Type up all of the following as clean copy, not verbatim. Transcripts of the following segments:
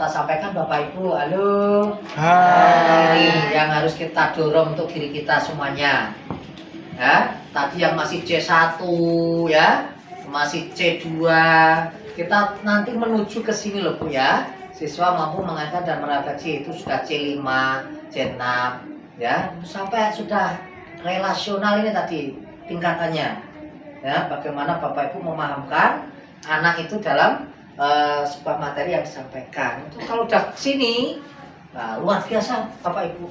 kita sampaikan Bapak Ibu. Halo. Hai. Ini yang harus kita dorong untuk diri kita semuanya. Ya, tadi yang masih C1 ya, masih C2, kita nanti menuju ke sini loh Bu ya. Siswa mampu mengajar dan merefleksi itu sudah C5, C6 ya, sampai sudah relasional ini tadi tingkatannya. Ya, bagaimana Bapak Ibu memahamkan anak itu dalam sebuah materi yang disampaikan. Itu kalau udah sini, nah, luar biasa Bapak Ibu.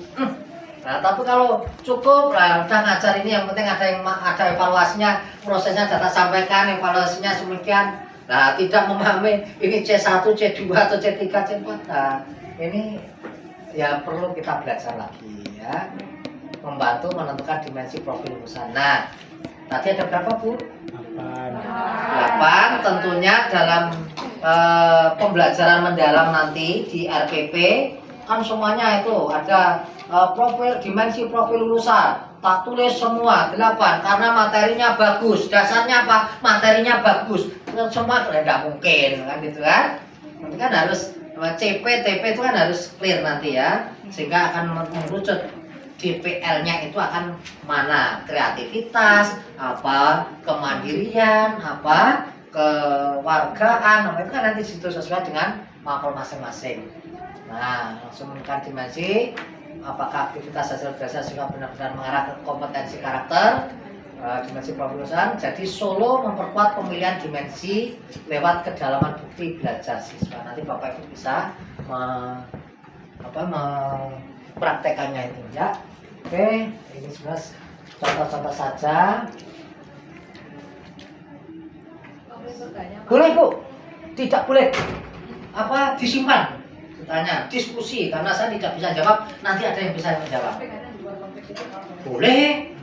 Nah, tapi kalau cukup lah udah ngajar ini, yang penting ada evaluasinya, prosesnya data sampaikan, evaluasinya semikian. Nah, tidak memahami ini C1, C2 atau C3, C4. Nah, ini ya perlu kita belajar lagi ya. Membantu menentukan dimensi profil lulusan. Nah, tadi ada berapa Bu? 8 tentunya dalam pembelajaran mendalam nanti di RPP kan semuanya itu ada profil, dimensi profil lulusan, tak tulis semua 8 karena materinya bagus. Dasarnya apa? Materinya bagus. Semua tidak mungkin kan gitu kan. Nanti kan harus CP, TP itu kan harus clear nanti ya, sehingga akan mengerucut DPL-nya itu akan mana, kreativitas, apa kemandirian, apa kewargaan, apa itu kan nanti situ sesuai dengan mapel masing-masing. Nah, langsung menekan dimensi apakah aktivitas hasil belajar sehingga benar-benar mengarah ke kompetensi karakter, dimensi profesional. Jadi Solo memperkuat pemilihan dimensi lewat kedalaman bukti belajar siswa. Nanti Bapak Ibu bisa mempraktekannya itu ya. Oke, ini sebenarnya contoh-contoh saja. Boleh Bu, tidak boleh apa disimpan. Tanya, diskusi karena saya tidak bisa jawab, nanti ada yang bisa menjawab. Boleh,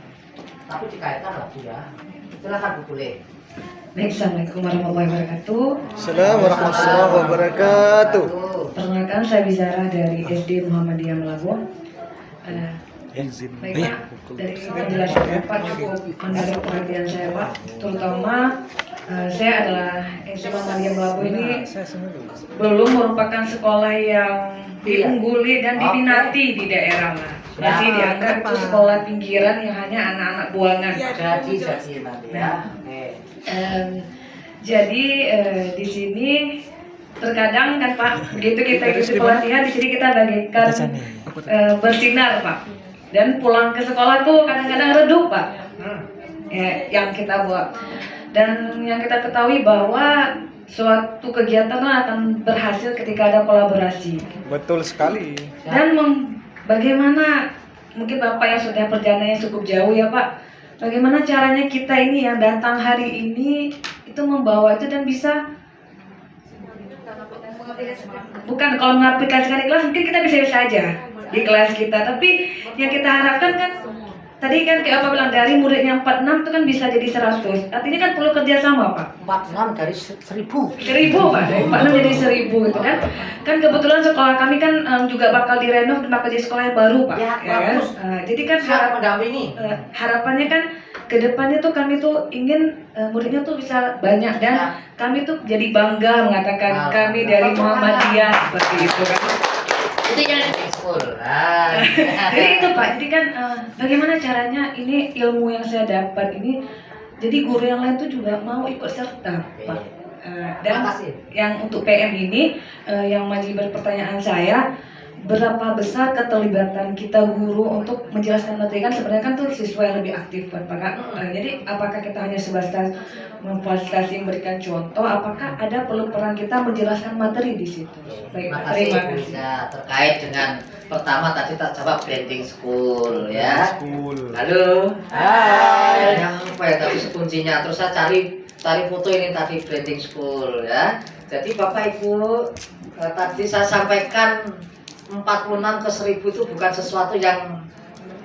tapi dikaitkan lah Bu ya. Silakan Bu, boleh. Baik, Assalamualaikum warahmatullahi wabarakatuh. Assalamualaikum warahmatullahi wabarakatuh. Perkenalkan, saya Bizara dari SD Muhammadiyah Melabon. Baik Pak, dari penjelasan Bapak cukup menarik perhatian saya Pak, terutama saya adalah SD Muhammadiyah Melabon ini belum merupakan sekolah yang diungguli dan diminati di daerah lah. Masih dianggap itu sekolah pinggiran yang hanya anak-anak buangan. Jadi nanti ya. Jadi di sini terkadang kan Pak, begitu kita ikuti pelatihan di sini kita bagikan bersinar Pak. Dan pulang ke sekolah tuh kadang-kadang redup Pak, yang kita buat. Dan yang kita ketahui bahwa suatu kegiatan akan berhasil ketika ada kolaborasi. Betul sekali. Dan bagaimana mungkin Bapak yang sudah perjalanannya cukup jauh ya Pak, bagaimana caranya kita ini yang datang hari ini itu membawa itu dan bisa bukan kalau mengaplikasikan di kelas mungkin kita bisa aja di kelas kita, tapi yang kita harapkan kan tadi kan kayak apa bilang dari muridnya 46 itu kan bisa jadi 100. Artinya kan perlu kerjasama Pak. 46 dari 1000. 1000 Pak, 46 jadi 1000 gitu kan. Kan kebetulan sekolah kami kan juga bakal direnov dan bakal jadi sekolah yang baru Pak. Ya, kan? bagus. Jadi kan harapannya kan kedepannya tuh kami tuh ingin muridnya tuh bisa banyak dan kami tuh jadi bangga mengatakan kami dari Muhammadiyah seperti itu kan. Itu yang school. Jadi itu Pak, jadi kan bagaimana caranya ini ilmu yang saya dapat ini jadi guru yang lain tuh juga mau ikut serta Pak. Dan yang untuk PM ini yang masih berpertanyaan saya, berapa besar keterlibatan kita guru untuk menjelaskan materi kan sebenarnya kan tuh siswa yang lebih aktif Pak. Jadi apakah kita hanya sebatas memfasilitasi memberikan contoh, apakah ada perlu peran kita menjelaskan materi di situ? Baik, terima kasih. Ya, terkait dengan pertama tadi tak jawab branding school ya. Halo. Hai. Apa ya tadi kuncinya? Terus saya cari foto ini tadi branding school ya. Jadi Bapak Ibu tadi saya sampaikan 46 ke 1000 itu bukan sesuatu yang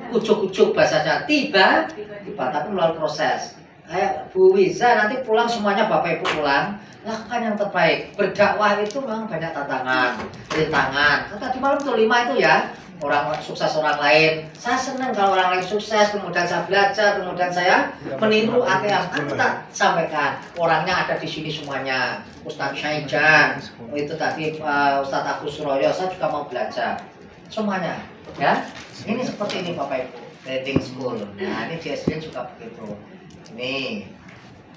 ujuk-ujuk bahasanya, tiba tapi melalui proses. Kayak Bu Wiza nanti pulang semuanya Bapak Ibu pulang, lakukan yang terbaik. Berdakwah itu memang banyak tantangan, rintangan. Tadi malam tuh 5 itu ya, orang sukses orang lain. Saya senang kalau orang lain sukses, kemudian saya belajar, kemudian saya meniru apa yang kita sampaikan. Orangnya ada di sini semuanya. Ustadz Syaijan, itu tadi Ustadz Agus Suroyo, saya juga mau belajar. Semuanya, ya. Ini seperti ini Bapak Ibu, trading school. Nah, ini di SD juga begitu. Ini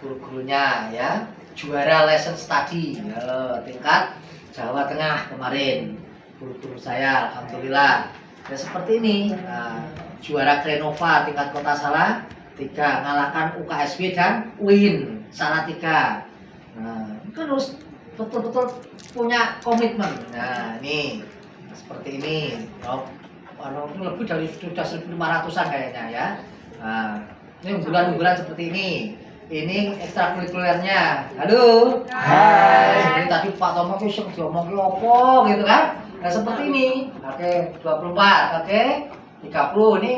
guru-gurunya ya, juara lesson study ya, tingkat Jawa Tengah kemarin. Guru-guru saya, alhamdulillah. Ya seperti ini. Nah, juara Krenova tingkat Kota Salatiga, ngalahkan UKSW dan UIN Salatiga. Nah, kan harus betul-betul punya komitmen. Nah, ini seperti ini. Oh, lebih dari sudah 1.500-an kayaknya ya. Nah, ini unggulan-unggulan seperti ini. Ini ekstrakurikulernya. Halo. Hai. Ini tadi Pak Tomo itu sing diomongke opo gitu kan? Nah, seperti ini. Oke, 24. Oke. 30 ini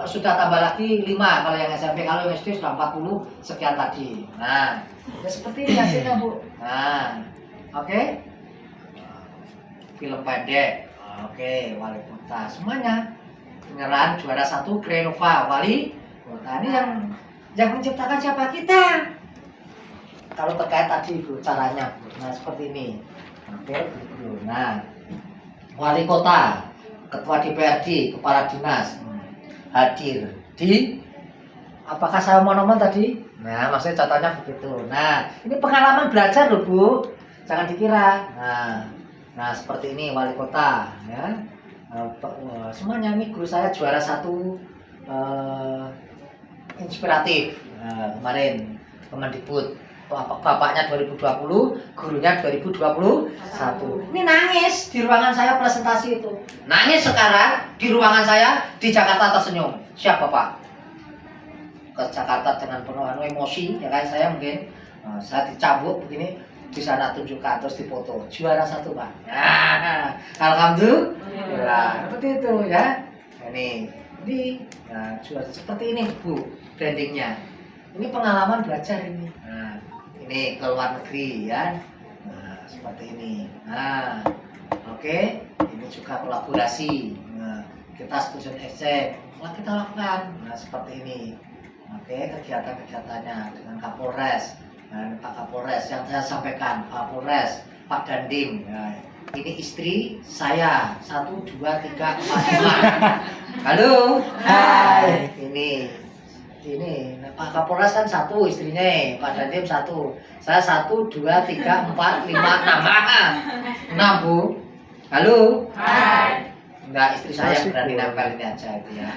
sudah tambah lagi 5 kalau yang SMP, kalau yang SD sudah 40 sekian tadi. Nah, ya seperti ini hasilnya, Bu. Nah, oke. Film pendek. Oke, wali kota semuanya. Penyerahan juara 1 Krenova wali kota. Ini yang menciptakan siapa? Kita. Kalau terkait tadi Bu caranya, Bu. Nah, seperti ini. Oke, Bu. Nah, wali kota, ketua DPRD, kepala dinas hadir di, apakah saya mau ngomong tadi? Nah, maksudnya contohnya begitu. Nah, ini pengalaman belajar loh Bu, jangan dikira. Nah seperti ini wali kota ya. Semuanya ini guru saya juara 1 inspiratif kemarin Kemendikbud. Bapaknya 2020, gurunya 2021. Ini nangis di ruangan saya presentasi itu. Nangis sekarang di ruangan saya di Jakarta tersenyum. Siapa Pak? Ke Jakarta dengan penuh emosi, ya kan saya mungkin saya dicambuk begini, di sana tunjukkan terus difoto. Juara 1 Pak. Nah, alhamdulillah. Seperti itu ya. Ini juara seperti ini Bu brandingnya. Ini pengalaman belajar ini. Nah, ini ke luar negeri ya. Nah, seperti ini. Nah, oke. Ini juga kolaborasi. Nah, kita student exchange kita lakukan. Nah, seperti ini. Oke, kegiatan-kegiatannya dengan Kapolres. Nah, Pak Kapolres yang saya sampaikan, Pak Kapolres, Pak Dandim. Nah, ini istri saya 1, 2, 3, 4, 5. Halo. Hai. Ini Pak Kapolres kan 1 istrinya, Pak Dandim 1, saya 1, 2, 3, 4, 5, 6. 6 Bu. Halo. Hai. Enggak, istri saya yang berani nempel ini aja itu ya.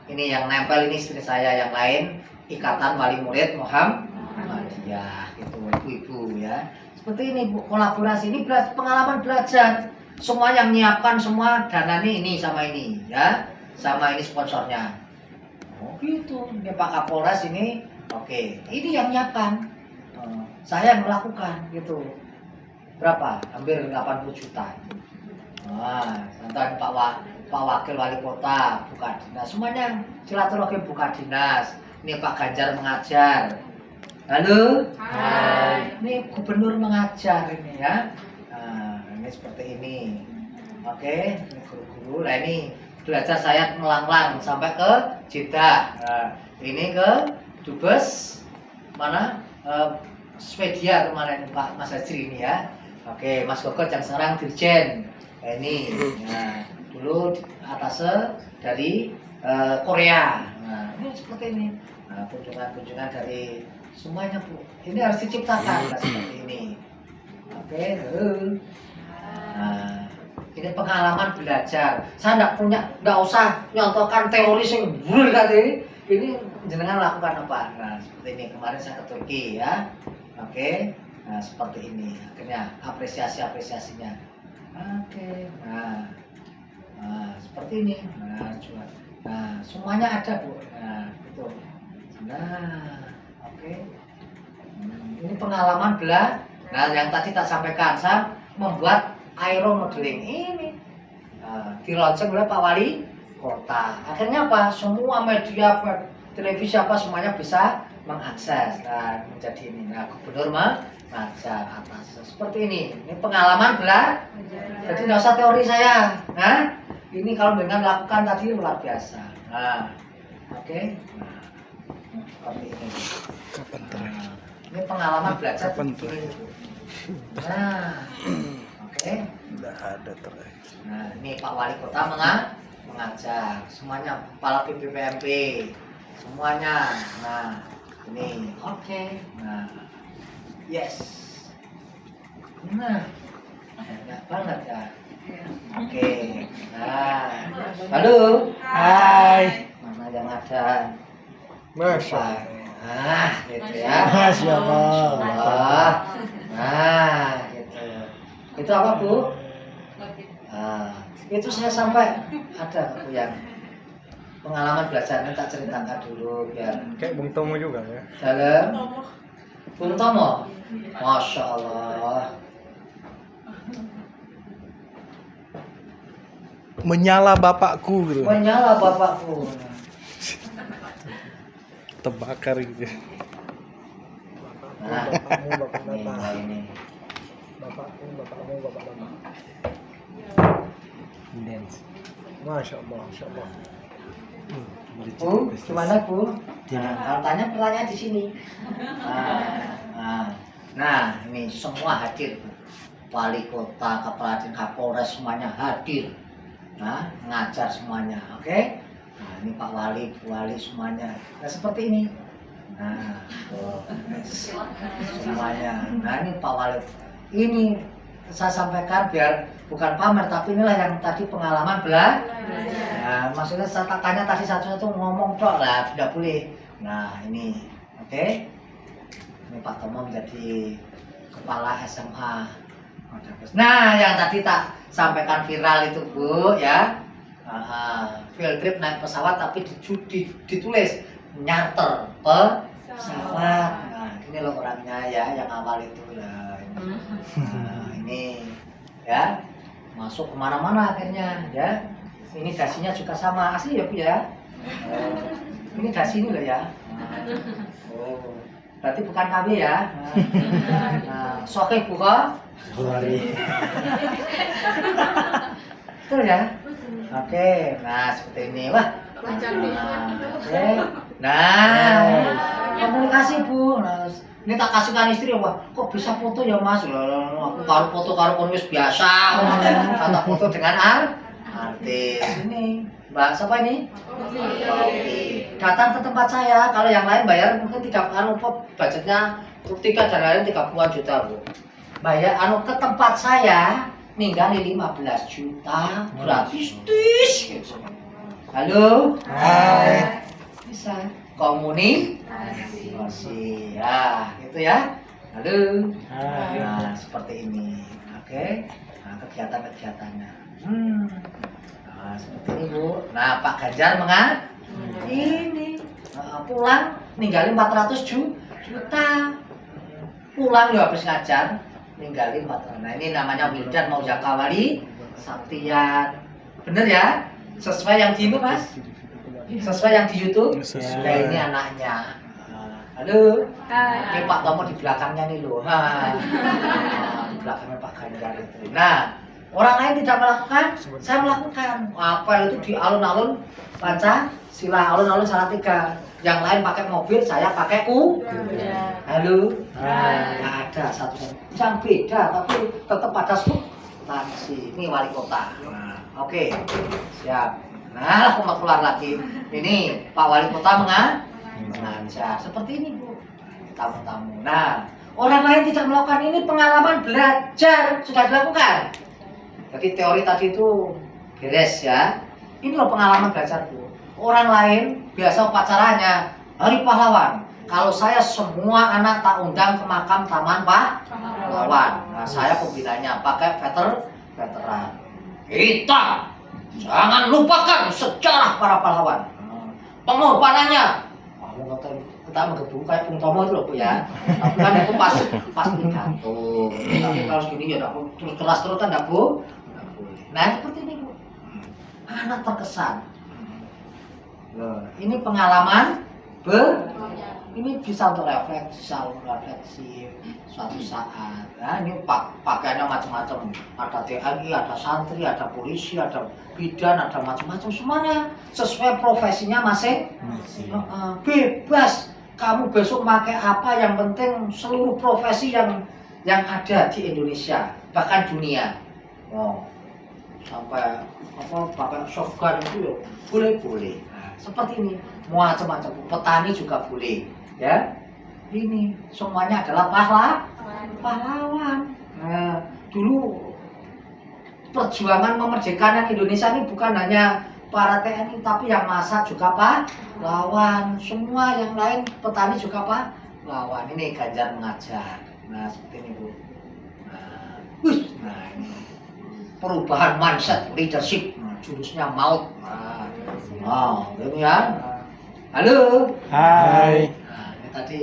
Ini yang nempel ini istri saya, yang lain Ikatan Wali Murid Muhammadiyah gitu, ibu-ibu ya. Seperti ini Bu, kolaborasi ini pengalaman belajar. Semua yang menyiapkan semua dananya ini sama ini ya. Sama ini sponsornya. Oh gitu, ini Pak Kapolres ini, oke. Ini yang menyiapkan. Saya yang melakukan gitu. Berapa? Hampir 80 juta. Nah, contohnya Pak Wakil Wali Kota buka dinas, semuanya silaturahim buka dinas. Ini Pak Ganjar mengajar. Halo. Hai. Ini gubernur mengajar ini ya. Nah, ini seperti ini. Oke, ini guru-guru. Nah ini belajar saya melanglang sampai ke Jeddah. Nah, ini ke Dubes mana? Swedia kemarin Pak Mas Hajri ini ya. Oke, Mas Gogot yang sekarang Dirjen. Nah, ini. Nah, dulu atasnya dari Korea. Nah, ini seperti ini. Nah, kunjungan-kunjungan dari semuanya Bu. Ini harus diciptakan seperti ini. Oke. Nah, ini pengalaman belajar. Saya nggak usah nyontohkan teori sing bul tadi. Ini jenengan lakukan apa? Nah, seperti ini. Kemarin saya ke Turki ya. Oke. Nah, seperti ini. Akhirnya apresiasinya. Oke. Nah, seperti ini. Nah, semuanya ada Bu. Nah, itu. Nah, oke. Ini pengalaman belajar. Nah, yang tadi tak sampaikan, saya membuat aeromodeling ini dilaunching oleh Pak Wali Kota. Akhirnya apa? Semua media, televisi apa semuanya bisa mengakses. Nah, menjadi ini. Nah, gubernur mengajar atas seperti ini. Ini pengalaman belajar. Jadi nggak usah teori saya. Nah, Ini kalau dengan lakukan tadi luar biasa. Nah, oke. Nah, seperti ini. Kapan Nah, ini pengalaman belajar. Kapan tuh? Nah, oke. Tidak ada terakhir. Nah, ini Pak Wali Kota mengajar semuanya, kepala BPPMP semuanya. Nah, ini oke. Nah, yes. Nah, banyak banget ya. Oke. Nah, halo. Hai. Mana yang ada? Masya Nah, Allah. gitu ya. Masya Allah. Allah. Nah, gitu. Itu apa, Bu? Itu saya sampai ada Bu yang pengalaman belajarnya tak ceritakan dulu biar Kayak Bung Tomo juga ya. dalam. Bung Tomo, Masya Allah. Menyala bapakku gitu. Menyala bapakku. Terbakar gitu. Nah, Bapakmu, bapak ini, bapak. ini. Bapakmu, bapakmu, bapak bapak. Masya Allah, Masya Allah. Bu, gimana Bu? Kalau tanya pertanyaan di sini. Nah, ini semua hadir. Wali kota, kepala dinas, kapolres semuanya hadir. Nah, ngajar semuanya, oke? Nah, ini Pak Wali, Bu Wali semuanya. Nah, seperti ini. Nah, tuh, semuanya. Nah, ini Pak Wali. Ini saya sampaikan biar bukan pamer, tapi inilah yang tadi pengalaman belajar. Nah, maksudnya saya tanya tadi satu-satu ngomong dok lah, tidak boleh. Nah, ini, oke? Ini Pak Tomo menjadi kepala SMA. Nah, yang tadi tak sampaikan viral itu Bu, ya. Field trip naik pesawat tapi ditulis nyarter pesawat. Nah, ini loh orangnya ya, yang awal itu lah. Nah, ini ya masuk kemana-mana akhirnya ya. Ini dasinya juga sama asli ya Bu ya. Ini dasi ini loh ya. Oh, berarti bukan KB ya. Nah, soke buka. Betul ya. Oke, nah seperti ini wah. Oke. Nah, komunikasi Bu. Nah, ini tak kasihkan istri wah, kok bisa foto ya Mas? Aku karo foto karo kon wis biasa. Kata foto dengan artis. Ini Mbak siapa ini? Oke. Datang ke tempat saya. Kalau yang lain bayar mungkin tidak budgetnya tiket dan lain 30-an juta Bu. Bayar ke tempat saya ninggalin 15 juta gratis gitu. Halo. Hai. Bisa komunikasi ya gitu ya. Halo. Nah seperti ini. Oke. Nah kegiatan-kegiatannya. Nah seperti ini Bu. Nah Pak Ganjar ini pulang ninggalin 400 juta. Pulang ya habis ngajar ninggalin 400. Nah ini namanya Wildan mau Jakawali Saktian. Bener ya? Sesuai yang di itu Mas? Sesuai yang di YouTube? Sesuai. Nah ini anaknya. Halo. Ini Pak Tomo di belakangnya nih loh. Di belakangnya Pak Ganjar itu. Nah, orang lain tidak melakukan, saya melakukan. Apel itu di alun-alun Pancasila, alun-alun Salatiga. Yang lain pakai mobil, saya pakai Halo. Nggak ada satu yang beda, tapi tetap pada substansi. Ini wali kota. Nah, oke, siap. Nah, aku mau keluar lagi. Ini Pak Wali Kota mengajar. Seperti ini Bu, tamu-tamu. Nah, orang lain tidak melakukan ini, pengalaman belajar sudah dilakukan. Jadi teori tadi itu beres ya. Ini loh pengalaman belajar Bu. Orang lain biasa upacaranya Hari Pahlawan. Kalau saya semua anak tak undang ke makam Taman Pahlawan. Nah, saya pembinanya pakai veteran. Kita jangan lupakan sejarah para pahlawan. Pengorbanannya. Kamu kita menggebu kayak Bung Tomo itu loh Bu ya. Tapi kan itu pas pidato. Tapi kalau segini ya terus keras kan enggak Bu? Nah, seperti ini Bu. Anak terkesan. Loh, ini pengalaman Ini bisa untuk refleksi suatu saat. Nah, ini pakaiannya macam-macam. Ada TNI, ada santri, ada polisi, ada bidan, ada macam-macam. Semuanya sesuai profesinya masing. Bebas. Kamu besok pakai apa, yang penting seluruh profesi yang ada di Indonesia, bahkan dunia. Oh, sampai apa pakai shotgun itu ya boleh. Nah, seperti ini, macam-macam. Petani juga boleh, ya. Ini semuanya adalah pahlawan. Nah, dulu perjuangan memerdekakan Indonesia ini bukan hanya para TNI, tapi yang masak juga pahlawan. Semua yang lain, petani juga pahlawan. Ini Ganjar mengajar. Nah, seperti ini, Bu. Nah, ini perubahan mindset, leadership, jurusnya maut. Nah, ini ya. Halo. Hai. Nah, ini tadi.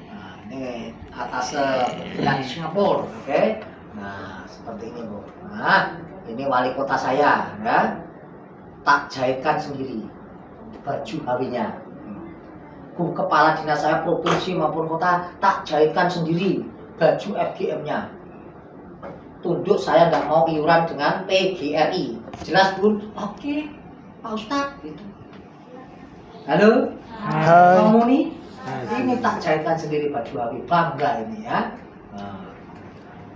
Nah, ini atas dari Singapura, oke? Nah, seperti ini, Bu. Nah, ini wali kota saya, ya. Tak jahitkan sendiri baju HW-nya. Kepala dinas saya provinsi maupun kota tak jahitkan sendiri baju FGM-nya. Tunduk saya nggak mau iuran dengan PGRI. Jelas, Bun? Oke, Pak Ustadz. Gitu. Halo? Hai. Kamu nih? Ini tak jahitkan sendiri baju HW. Bangga ini ya. Nah,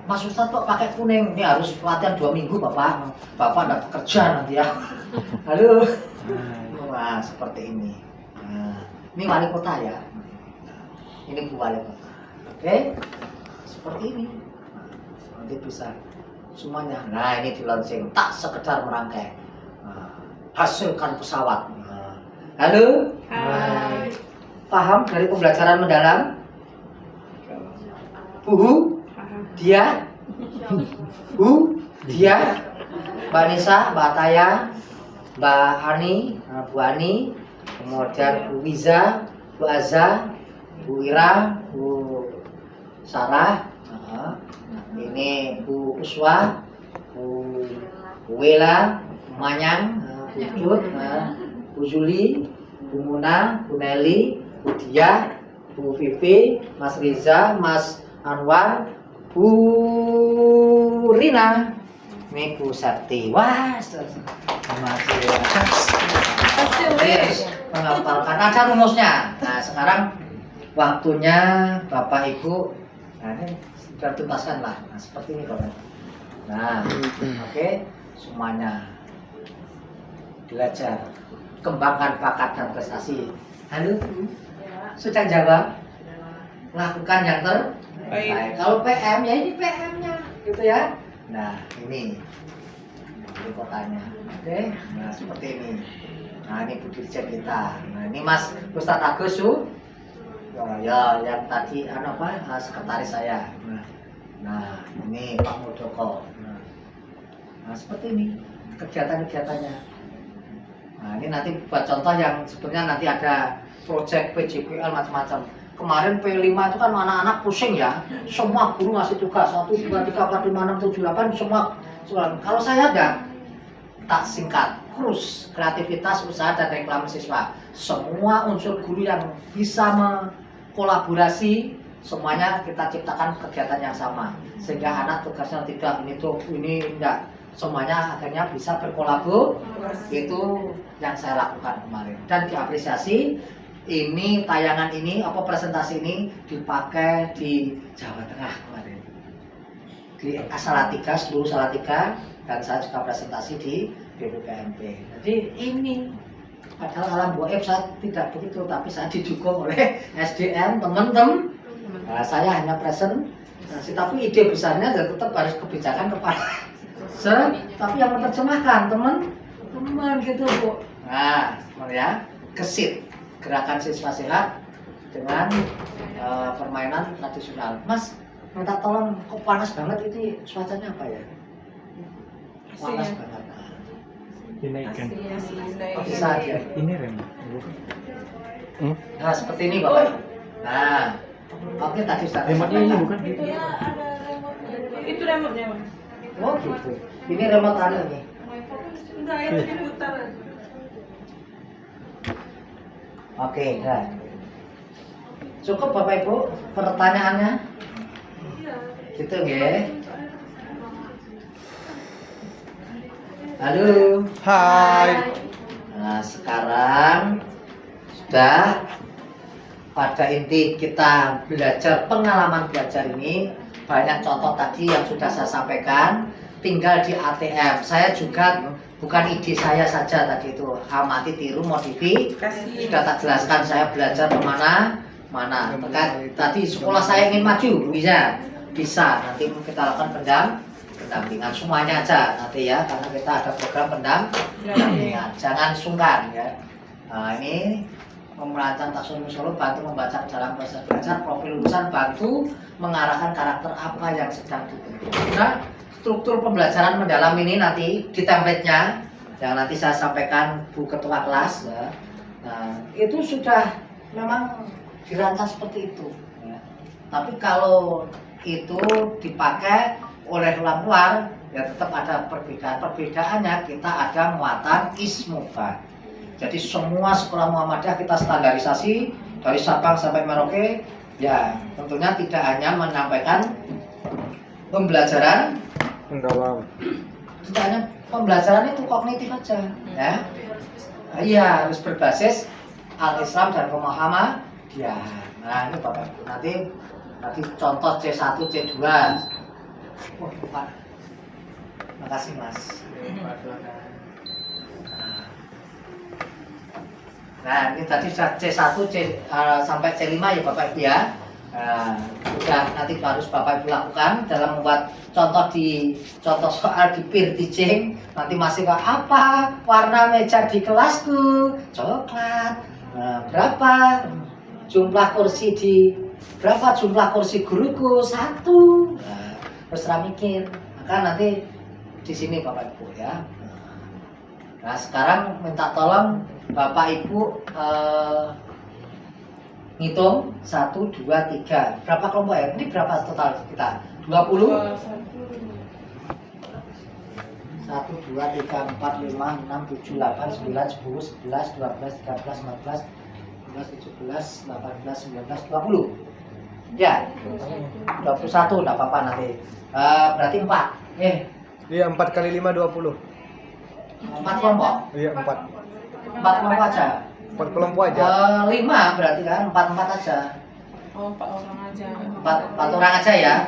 Mas Ustadz kok pakai kuning? Ini harus latihan 2 minggu, Bapak. Bapak nggak bekerja nanti ya. Halo? Wah, seperti ini. Nah, ini wali kota ya. Ini Bu Wali Kota. Oke? Seperti ini. Nanti bisa semuanya. Nah, ini di launching, tak sekedar merangkai. Hasilkan pesawat. Halo? Hai. Paham dari pembelajaran mendalam? Dia? Dia? Mbak Nisa, Mbak Taya, Mbak Ani, Bu Ani, kemudian Bu Wiza, Bu Azza, Bu Ira, Bu Sarah, ini Bu Uswa, Bu Wela, Bu Manyang, Bu Jud, Bu Juli, Bu Muna, Bu Nelly, Bu Dia, Bu Vivi, Mas Riza, Mas Anwar, Bu Rina, ini Bu Sakti. Wah, menghafalkan. Ada rumusnya. Nah, sekarang waktunya Bapak Ibu. Nah, ini sudah tuntaskan lah. Nah, seperti ini Bapak. Nah, oke, semuanya belajar, kembangkan bakat dan prestasi. Halo, sudah jawab? Lakukan yang terbaik. Kalau PM ya ini PM-nya, gitu ya. Nah, ini kotanya. Oke, nah seperti ini. Nah, ini Bu Dirjen kita. Nah, ini Mas Ustadz Agus ya, yang tadi sekretaris saya. Nah, ini Pak Muldoko. Nah, seperti ini kegiatan-kegiatannya. Nah, ini nanti buat contoh yang sebenarnya nanti ada proyek PJPL macam-macam. Kemarin P5 itu kan anak-anak pusing ya. Semua guru ngasih tugas 1, 2, 3, 4, 5, 6, 7, 8 semua. Kalau saya ada tak singkat, KRUS, kreativitas usaha dan reklame siswa. Semua unsur guru yang bisa kolaborasi, semuanya kita ciptakan kegiatan yang sama, sehingga anak tugasnya tidak ini tuh ini enggak, semuanya akhirnya bisa berkolaborasi. Itu yang saya lakukan kemarin dan diapresiasi. Ini tayangan ini presentasi ini dipakai di Jawa Tengah kemarin di Salatiga, seluruh Salatiga, dan saya juga presentasi di BPPMP. Jadi ini padahal alam goib saya tidak begitu, tapi saya didukung oleh SDM teman-teman. Nah, saya hanya presentasi, tapi ide besarnya tetap harus kebijakan kepala tapi yang menerjemahkan teman-teman gitu Bu. Nah, ya, gesit gerakan siswa sehat dengan permainan tradisional. Mas, minta tolong, kok panas banget ini cuacanya apa ya? Panas banget. Dinaikkan. Bisa aja. Ini rem. Nah, seperti ini Bapak. Nah, oke tadi sudah Remote-nya ini bukan gitu. Iya, ada remote. Itu remote-nya, Mas. Oh gitu. Ini remote anu ini. Enggak, itu diputar. Oke, nah. Cukup Bapak Ibu pertanyaannya? Gitu nggih. Halo. Hai. Nah, sekarang sudah pada inti kita belajar pengalaman belajar ini banyak contoh tadi yang sudah saya sampaikan, tinggal di ATM. Saya juga bukan ide saya saja tadi itu, amati tiru modifikasi. Sudah tak jelaskan saya belajar kemana mana. Tadi sekolah saya ingin maju bisa nanti kita lakukan pendampingan semuanya aja nanti ya, karena kita ada program pendampingan. Jangan sungkan ya. Nah, ini merancang taksonomi Solo, bantu membaca dalam proses belajar, profil lulusan, bantu mengarahkan karakter apa yang sedang dibentuk. Nah, struktur pembelajaran mendalam ini nanti di template-nya yang nanti saya sampaikan Bu Ketua kelas ya. Nah, itu sudah memang dirancang seperti itu ya. Tapi kalau itu dipakai oleh orang luar ya tetap ada perbedaan. Perbedaannya kita ada muatan ismuba. Jadi semua sekolah Muhammadiyah kita standarisasi dari Sabang sampai Merauke. Ya tentunya tidak hanya menyampaikan pembelajaran Mendalam. tidak hanya pembelajaran itu kognitif aja ya. Iya harus berbasis al-Islam dan pemahaman. Ya, nah ini Bapak Ibu nanti contoh C1, C2. Wah, Pak. Makasih Mas. Nah, ini tadi sudah C1 sampai C5 ya Bapak Ibu ya. Nah, sudah nanti harus Bapak Ibu lakukan dalam membuat contoh soal di peer teaching. Nanti masih apa warna meja di kelasku? Coklat. Nah, berapa jumlah kursi guruku? 1. Nah, terus mikir. Maka nanti di sini Bapak Ibu ya. Nah, sekarang minta tolong Bapak Ibu ngitung 1, 2, 3. Berapa kelompok ya? Ini berapa total kita? 20? 1, 2, 3, 4, 5, 6, 7, 8, 9, 10, 11, 12, 13, 14, 15, 16, 17, 18, 19, 20. Ya, 21 enggak apa-apa nanti. Berarti 4. Iya, 4 kali 5 20. 4 kelompok. Iya, 4. 4 kelompok aja. 4 kelompok aja. 5 berarti kan 4 aja. Oh, 4 orang aja. 4 orang aja ya.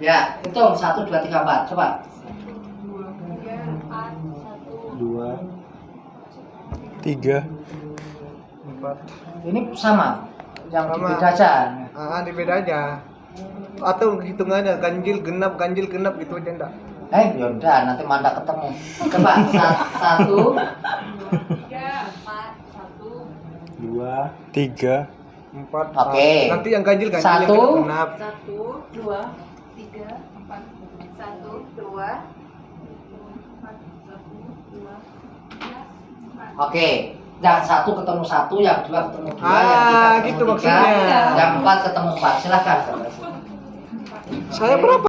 Ya, hitung 1, 2, 3, 4. Coba. 2 3 4. Ini sama. Yang Sama. beda aja. Beda aja. Atau hitungannya ganjil genap gitu aja enggak? Ya udah nanti manda ketemu. Coba 1 2 3 4. Oke. Nanti yang ganjil 1 yang genap. 1, 2, 3, 4. 1, 2. Oke. Yang 1 ketemu 1, yang 2 ketemu 2, yang 3 ketemu gitu 3, maksudnya. yang 4 ketemu 4. Silakan. Saya berapa?